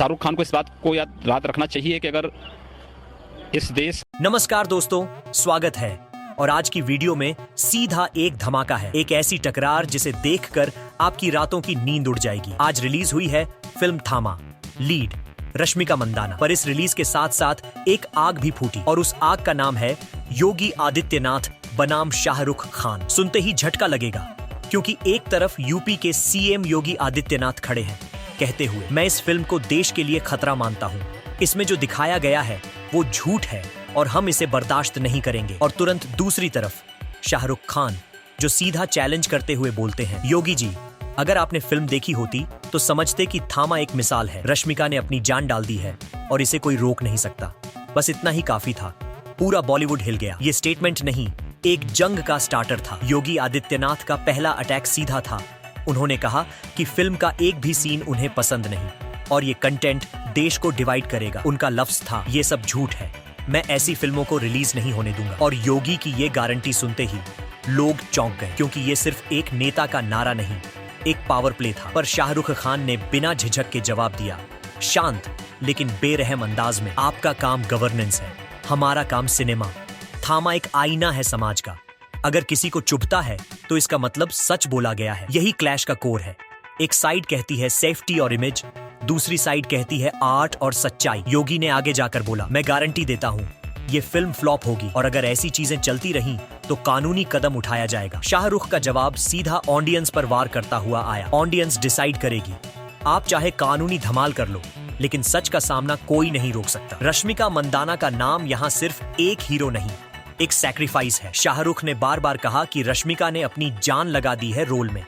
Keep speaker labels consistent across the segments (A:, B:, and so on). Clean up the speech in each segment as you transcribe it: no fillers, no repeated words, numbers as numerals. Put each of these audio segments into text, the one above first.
A: शाहरुख खान को इस बात को याद रखना चाहिए कि अगर इस देश।
B: नमस्कार दोस्तों, स्वागत है। और आज की वीडियो में सीधा एक धमाका है, एक ऐसी टकरार जिसे देखकर आपकी रातों की नींद उड़ जाएगी। आज रिलीज हुई है फिल्म थामा, लीड रश्मिका मंदाना। पर इस रिलीज के साथ साथ एक आग भी फूटी और उस आग का नाम है योगी आदित्यनाथ बनाम शाहरुख खान। सुनते ही झटका लगेगा, क्योंकि एक तरफ यूपी के सीएम योगी आदित्यनाथ खड़े हैं कहते हुए, मैं इस फिल्म को देश के लिए खतरा मानता हूँ। इसमें जो दिखाया गया है वो झूठ है और हम इसे बर्दाश्त नहीं करेंगे। और तुरंत दूसरी तरफ शाहरुख खान जो सीधा चैलेंज करते हुए बोलते हैं, योगी जी, अगर आपने फिल्म देखी होती तो समझते कि थामा एक मिसाल है। रश्मिका ने अपनी जान डाल दी है और इसे कोई रोक नहीं सकता। बस इतना ही काफी था। पूरा बॉलीवुड हिल गया। ये स्टेटमेंट नहीं, एक जंग का स्टार्टर था। योगी आदित्यनाथ का पहला अटैक सीधा था। उन्होंने कहा कि फिल्म का एक भी सीन उन्हें पसंद नहीं और ये कंटेंट देश को डिवाइड करेगा। उनका लफ्ज था, ये सब झूठ है, मैं ऐसी फिल्मों को रिलीज नहीं होने दूंगा। और योगी की ये गारंटी सुनते ही लोग चौंक गए, क्योंकि ये सिर्फ एक नेता का नारा नहीं, एक पावर प्ले था। पर शाहरुख खान ने बिना झिझक के जवाब दिया, शांत लेकिन बेरहम अंदाज में, आपका काम गवर्नेंस है, हमारा काम सिनेमा। थामा एक आईना है समाज का। अगर किसी को चुभता है तो इसका मतलब सच बोला गया है। यही क्लैश का कोर है। एक साइड कहती है सेफ्टी और इमेज, दूसरी साइड कहती है आर्ट और सच्चाई। योगी ने आगे जाकर बोला, मैं गारंटी देता हूँ ये फिल्म फ्लॉप होगी और अगर ऐसी चीजें चलती रहीं तो कानूनी कदम उठाया जाएगा। शाहरुख का जवाब सीधा ऑडियंस पर वार करता हुआ आया। ऑडियंस डिसाइड करेगी, आप चाहे कानूनी धमाल कर लो, लेकिन सच का सामना कोई नहीं रोक सकता। रश्मिका मंदाना का नाम यहाँ सिर्फ एक हीरो नहीं, एक सैक्रिफाइस है। शाहरुख ने बार बार कहा कि रश्मिका ने अपनी जान लगा दी है रोल में,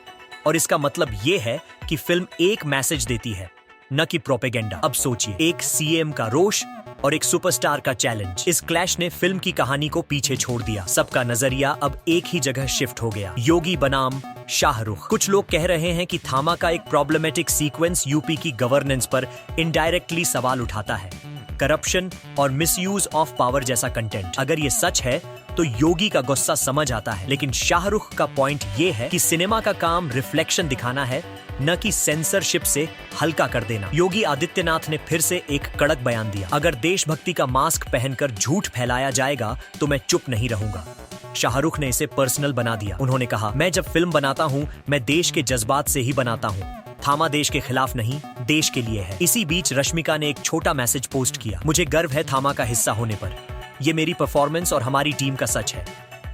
B: और इसका मतलब ये है कि फिल्म एक मैसेज देती है, न कि प्रोपेगेंडा। अब सोचिए, एक सीएम का रोष और एक सुपरस्टार का चैलेंज। इस क्लैश ने फिल्म की कहानी को पीछे छोड़ दिया। सबका नजरिया अब एक ही जगह शिफ्ट हो गया, योगी बनाम शाहरुख। कुछ लोग कह रहे हैं कि थामा का एक प्रॉब्लमेटिक सीक्वेंस यूपी की गवर्नेंस पर इनडायरेक्टली सवाल उठाता है, करप्शन और मिसयूज ऑफ पावर जैसा कंटेंट। अगर ये सच है तो योगी का गुस्सा समझ आता है, लेकिन शाहरुख का पॉइंट ये है कि सिनेमा का काम रिफ्लेक्शन दिखाना है, न कि सेंसरशिप से हल्का कर देना। योगी आदित्यनाथ ने फिर से एक कड़क बयान दिया, अगर देशभक्ति का मास्क पहनकर झूठ फैलाया जाएगा तो मैं चुप नहीं रहूंगा। शाहरुख ने इसे पर्सनल बना दिया। उन्होंने कहा, मैं जब फिल्म बनाता हूँ मैं देश के जज्बात से ही बनाता हूँ। थामा देश के खिलाफ नहीं, देश के लिए है। इसी बीच रश्मिका ने एक छोटा मैसेज पोस्ट किया, मुझे गर्व है थामा का हिस्सा होने पर, ये मेरी परफॉर्मेंस और हमारी टीम का सच है।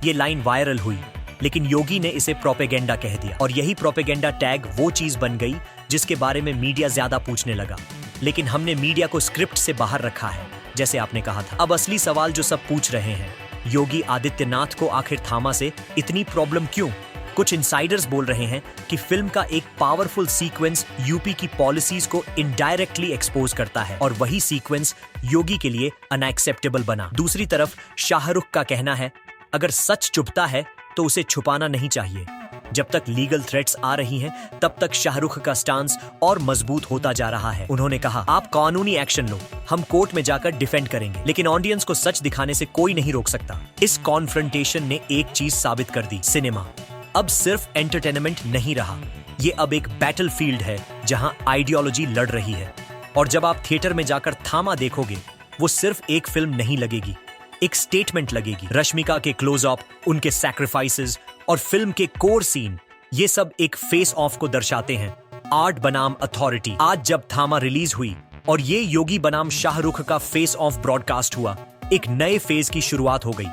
B: ये लाइन वायरल हुई, लेकिन योगी ने इसे प्रोपेगेंडा कह दिया, और यही प्रोपेगेंडा टैग वो चीज बन गई जिसके बारे में मीडिया ज्यादा पूछने लगा। लेकिन हमने मीडिया को स्क्रिप्ट से बाहर रखा है, जैसे आपने कहा था। अब असली सवाल जो सब पूछ रहे हैं, योगी आदित्यनाथ को आखिर थामा से इतनी प्रॉब्लम क्यों? कुछ इनसाइडर्स बोल रहे हैं कि फिल्म का एक पावरफुल सीक्वेंस यूपी की पॉलिसीज को इनडायरेक्टली एक्सपोज करता है, और वही सीक्वेंस योगी के लिए अनएक्सेप्टेबल बना। दूसरी तरफ शाहरुख का कहना है, अगर सच चुभता है तो उसे छुपाना नहीं चाहिए। जब तक लीगल थ्रेट्स आ रही हैं, तब तक शाहरुख का स्टांस और मजबूत होता जा रहा है। उन्होंने कहा, आप कानूनी एक्शन लो, हम कोर्ट में जाकर डिफेंड करेंगे, लेकिन ऑडियंस को सच दिखाने से कोई नहीं रोक सकता। इस कॉन्फ्रंटेशन ने एक चीज साबित कर दी, सिनेमा अब सिर्फ एंटरटेनमेंट नहीं रहा, ये अब एक बैटलफील्ड है जहां आइडियोलॉजी लड़ रही है। और जब आप थिएटर में जाकर थामा देखोगे, वो सिर्फ एक फिल्म नहीं लगेगी, एक स्टेटमेंट लगेगी। रश्मिका के क्लोजअप, उनके सैक्रिफाइसेस और फिल्म के कोर सीन, ये सब एक फेस ऑफ को दर्शाते हैं, आर्ट बनाम अथॉरिटी। आज जब थामा रिलीज हुई और ये योगी बनाम शाहरुख का फेस ऑफ ब्रॉडकास्ट हुआ, एक नए फेज की शुरुआत हो गई।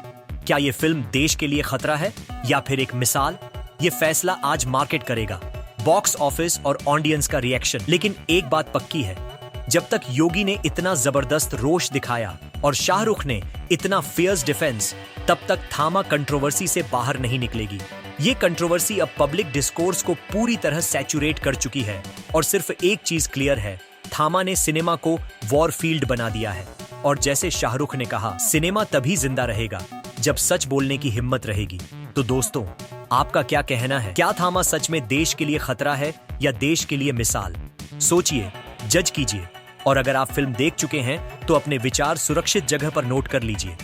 B: क्या ये फिल्म देश के लिए खतरा है या फिर एक मिसाल? ये फैसला आज मार्केट करेगा, बॉक्स ऑफिस और ऑडियंस का रिएक्शन। लेकिन एक बात पक्की है, जब तक योगी ने इतना जबरदस्त रोष दिखाया और शाहरुख ने इतना फियर्स डिफेंस, तब तक थामा कंट्रोवर्सी से बाहर नहीं निकलेगी। ये कंट्रोवर्सी अब पब्लिक डिस्कोर्स को पूरी तरह सैचुरेट कर चुकी है, और सिर्फ एक चीज क्लियर है, थामा ने सिनेमा को वॉर फील्ड बना दिया है। और जैसे शाहरुख ने कहा, सिनेमा तभी जिंदा रहेगा जब सच बोलने की हिम्मत रहेगी। तो दोस्तों, आपका क्या कहना है? क्या थामा सच में देश के लिए खतरा है या देश के लिए मिसाल? सोचिए, जज कीजिए, और अगर आप फिल्म देख चुके हैं तो अपने विचार सुरक्षित जगह पर नोट कर लीजिए।